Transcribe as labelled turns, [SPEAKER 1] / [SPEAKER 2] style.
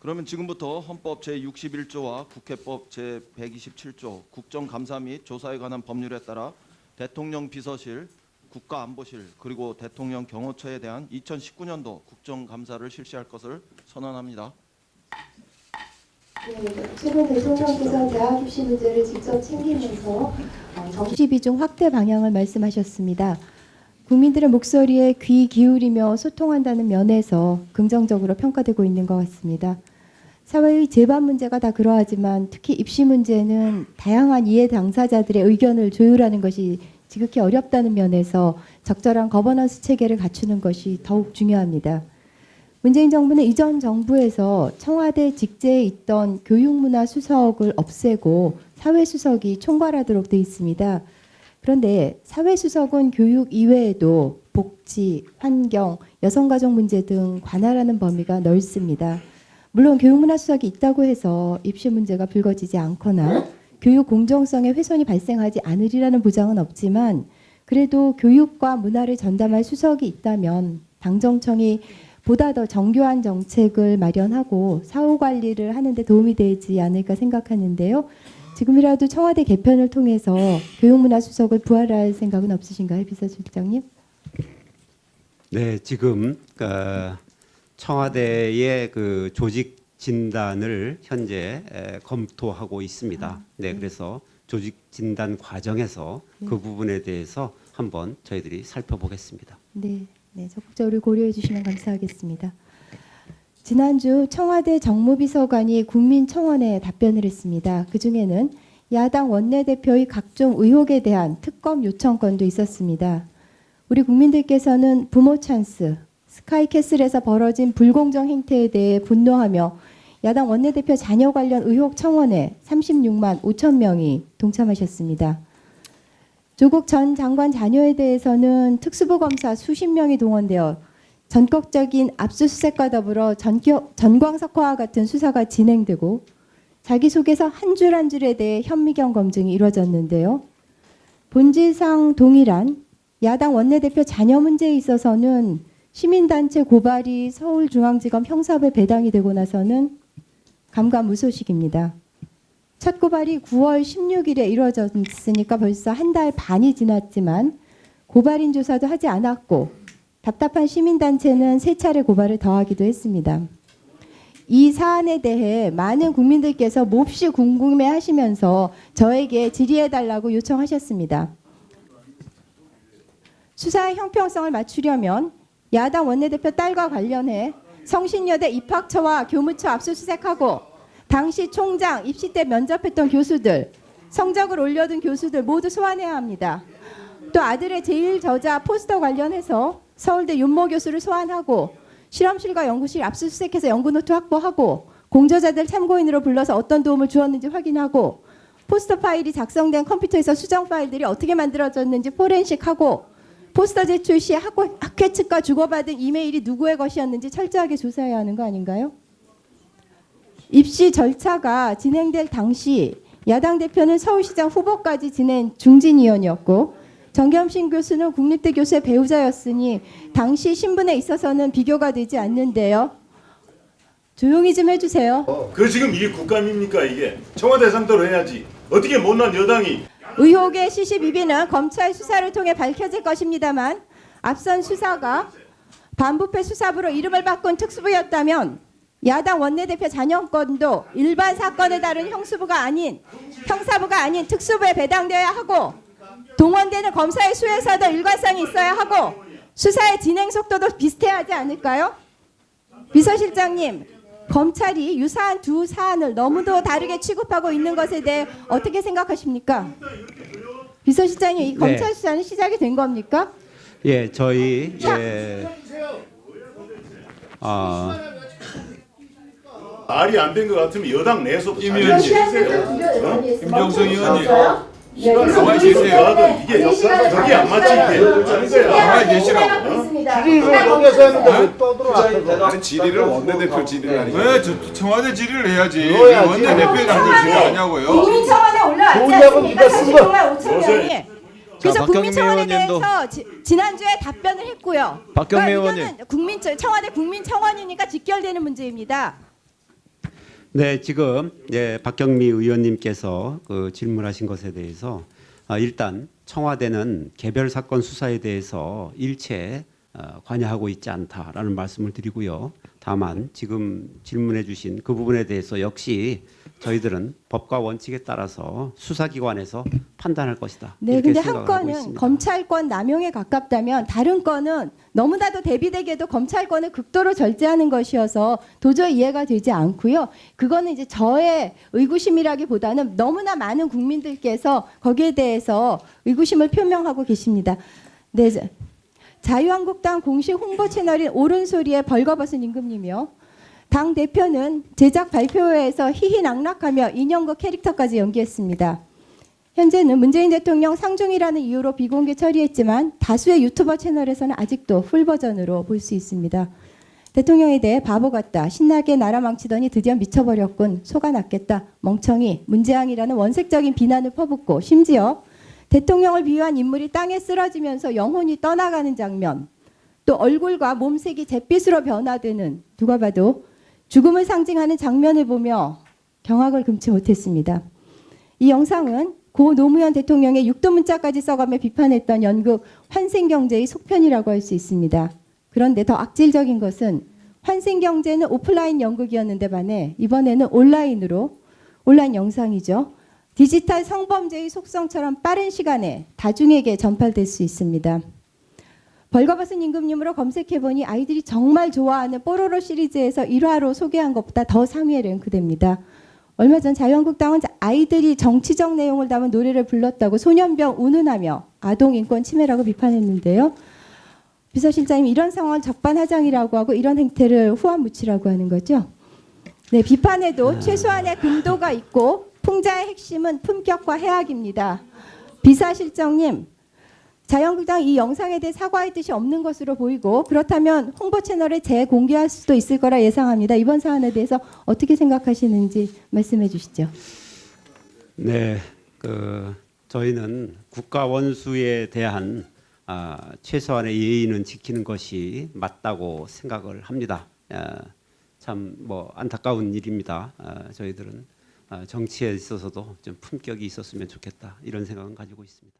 [SPEAKER 1] 그러면 지금부터 헌법 제61조와 국회법 제127조 국정감사 및 조사에 관한 법률에 따라 대통령 비서실, 국가안보실 그리고 대통령 경호처에 대한 2019년도 국정감사를 실시할 것을 선언합니다.
[SPEAKER 2] 네, 최근 대통령께서 대화 주시 문제를 직접 챙기면서 정치 비중 확대 방향을 말씀하셨습니다. 국민들의 목소리에 귀 기울이며 소통한다는 면에서 긍정적으로 평가되고 있는 것 같습니다. 사회의 제반 문제가 다 그러하지만 특히 입시 문제는 다양한 이해 당사자들의 의견을 조율하는 것이 지극히 어렵다는 면에서 적절한 거버넌스 체계를 갖추는 것이 더욱 중요합니다. 문재인 정부는 이전 정부에서 청와대 직제에 있던 교육문화수석을 없애고 사회수석이 총괄하도록 되어 있습니다. 그런데 사회수석은 교육 이외에도 복지, 환경, 여성가족 문제 등 관할하는 범위가 넓습니다. 물론 교육문화수석이 있다고 해서 입시 문제가 불거지지 않거나 교육 공정성에 훼손이 발생하지 않으리라는 보장은 없지만 그래도 교육과 문화를 전담할 수석이 있다면 당정청이 보다 더 정교한 정책을 마련하고 사후 관리를 하는 데 도움이 되지 않을까 생각하는데요. 지금이라도 청와대 개편을 통해서 교육문화수석을 부활할 생각은 없으신가요, 비서실장님?
[SPEAKER 3] 네, 지금 청와대의 그 조직 진단을 현재 검토하고 있습니다. 네, 그래서 조직 진단 과정에서 그 부분에 대해서 한번 저희들이 살펴보겠습니다.
[SPEAKER 2] 네, 적극적으로 고려해 주시면 감사하겠습니다. 지난주 청와대 정무비서관이 국민청원에 답변을 했습니다. 그중에는 야당 원내대표의 각종 의혹에 대한 특검 요청건도 있었습니다. 우리 국민들께서는 부모 찬스, 스카이캐슬에서 벌어진 불공정 행태에 대해 분노하며 야당 원내대표 자녀 관련 의혹 청원에 36만 5천 명이 동참하셨습니다. 조국 전 장관 자녀에 대해서는 특수부 검사 수십 명이 동원되어 전격적인 압수수색과 더불어 전광석화와 같은 수사가 진행되고 자기소개서 한 줄 한 줄에 대해 현미경 검증이 이루어졌는데요. 본질상 동일한 야당 원내대표 자녀 문제에 있어서는 시민단체 고발이 서울중앙지검 형사부에 배당이 되고 나서는 감감무소식입니다. 첫 고발이 9월 16일에 이루어졌으니까 벌써 한 달 반이 지났지만 고발인 조사도 하지 않았고 답답한 시민단체는 세 차례 고발을 더하기도 했습니다. 이 사안에 대해 많은 국민들께서 몹시 궁금해하시면서 저에게 질의해달라고 요청하셨습니다. 수사의 형평성을 맞추려면 야당 원내대표 딸과 관련해 성신여대 입학처와 교무처 압수수색하고 당시 총장, 입시 때 면접했던 교수들, 성적을 올려둔 교수들 모두 소환해야 합니다. 또 아들의 제1저자 포스터 관련해서 서울대 윤모 교수를 소환하고 실험실과 연구실 압수수색해서 연구노트 확보하고 공저자들 참고인으로 불러서 어떤 도움을 주었는지 확인하고 포스터 파일이 작성된 컴퓨터에서 수정 파일들이 어떻게 만들어졌는지 포렌식하고 포스터 제출 시 학회 측과 주고받은 이메일이 누구의 것이었는지 철저하게 조사해야 하는 거 아닌가요? 입시 절차가 진행될 당시 야당 대표는 서울시장 후보까지 지낸 중진위원이었고 정겸신 교수는 국립대 교수의 배우자였으니 당시 신분에 있어서는 비교가 되지 않는데요. 조용히 좀 해주세요.
[SPEAKER 4] 그 지금 이게 국감입니까 이게? 청와대 상대로 해야지. 어떻게 못난 여당이.
[SPEAKER 2] 의혹의 시시비비는 검찰 수사를 통해 밝혀질 것입니다만 앞선 수사가 반부패 수사부로 이름을 바꾼 특수부였다면 야당 원내대표 자녀 건도 일반 사건을 다룬 형사부가 아닌 특수부에 배당되어야 하고 동원되는 검사의 수에서도 일관성이 있어야 하고 수사의 진행 속도도 비슷해야 하지 않을까요? 비서실장님, 검찰이 유사한 두 사안을 너무도 다르게 취급하고 있는 것에 대해 어떻게 생각하십니까? 비서실장님, 이 검찰 수사는 시작이 된 겁니까?
[SPEAKER 3] 예, 저희
[SPEAKER 4] 말이 안 된 것 같으면 여당 내에서도
[SPEAKER 5] 임 의원님, 김정성 의원님, 가만히 계세요.
[SPEAKER 4] 이게 저기 안 맞지 이게.
[SPEAKER 5] 가만히 계시라고.
[SPEAKER 6] 질의를 통해서 했는데 왜 떠들어왔다고?
[SPEAKER 5] 아니 질의를 원내대표 질의를 하니까.
[SPEAKER 6] 왜?
[SPEAKER 5] 청와대 질의를 해야지.
[SPEAKER 6] 해야지.
[SPEAKER 5] 원내대표랑 질의 아니냐고요.
[SPEAKER 2] 국민청원에 올라왔지
[SPEAKER 6] 좋냐고
[SPEAKER 2] 않습니까?
[SPEAKER 6] 누가 쓴 거?
[SPEAKER 2] 36만 5천 명이. 그래서
[SPEAKER 1] 박경미
[SPEAKER 2] 국민청원에
[SPEAKER 1] 의원님도.
[SPEAKER 2] 대해서 지난주에 답변을 했고요.
[SPEAKER 1] 박경미
[SPEAKER 2] 그러니까
[SPEAKER 1] 의원님.
[SPEAKER 2] 이거는 청와대 국민청원이니까 직결되는 문제입니다.
[SPEAKER 3] 네, 지금 박경미 의원님께서 그 질문하신 것에 대해서 일단 청와대는 개별 사건 수사에 대해서 일체 관여하고 있지 않다라는 말씀을 드리고요. 다만 지금 질문해 주신 그 부분에 대해서 역시 저희들은 법과 원칙에 따라서 수사기관에서 판단할 것이다.
[SPEAKER 2] 네,
[SPEAKER 3] 이렇게
[SPEAKER 2] 근데 한
[SPEAKER 3] 생각하고
[SPEAKER 2] 건은
[SPEAKER 3] 있습니다.
[SPEAKER 2] 검찰권 남용에 가깝다면 다른 건은 너무나도 대비되게도 검찰권을 극도로 절제하는 것이어서 도저히 이해가 되지 않고요. 그거는 이제 저의 의구심이라기보다는 너무나 많은 국민들께서 거기에 대해서 의구심을 표명하고 계십니다. 네, 자유한국당 공식 홍보 채널인 옳은소리의 벌거벗은 임금님이요. 당 대표는 제작 발표회에서 희희낙락하며 인형극 캐릭터까지 연기했습니다. 현재는 문재인 대통령 상중이라는 이유로 비공개 처리했지만 다수의 유튜버 채널에서는 아직도 풀 버전으로 볼 수 있습니다. 대통령에 대해 바보 같다, 신나게 나라 망치더니 드디어 미쳐버렸군, 소가 났겠다, 멍청이, 문재앙이라는 원색적인 비난을 퍼붓고 심지어 대통령을 비유한 인물이 땅에 쓰러지면서 영혼이 떠나가는 장면, 또 얼굴과 몸색이 잿빛으로 변화되는 누가 봐도 죽음을 상징하는 장면을 보며 경악을 금치 못했습니다. 이 영상은 고 노무현 대통령의 육두문자까지 써가며 비판했던 연극 환생경제의 속편이라고 할 수 있습니다. 그런데 더 악질적인 것은 환생경제는 오프라인 연극이었는데 반해 이번에는 온라인 영상이죠. 디지털 성범죄의 속성처럼 빠른 시간에 다중에게 전파될 수 있습니다. 벌거벗은 임금님으로 검색해보니 아이들이 정말 좋아하는 뽀로로 시리즈에서 1화로 소개한 것보다 더 상위에 랭크됩니다. 얼마 전 자유한국당은 아이들이 정치적 내용을 담은 노래를 불렀다고 소년병 운운하며 아동인권 침해라고 비판했는데요. 비서실장님, 이런 상황을 적반하장이라고 하고 이런 행태를 후한무치라고 하는 거죠. 네, 비판에도 최소한의 금도가 있고 풍자의 핵심은 품격과 해악입니다. 비서실장님, 자유한국당 이 영상에 대해 사과의 뜻이 없는 것으로 보이고 그렇다면 홍보 채널에 재공개할 수도 있을 거라 예상합니다. 이번 사안에 대해서 어떻게 생각하시는지 말씀해 주시죠.
[SPEAKER 3] 네, 저희는 국가 원수에 대한 최소한의 예의는 지키는 것이 맞다고 생각을 합니다. 참 안타까운 일입니다. 저희들은 정치에 있어서도 좀 품격이 있었으면 좋겠다 이런 생각은 가지고 있습니다.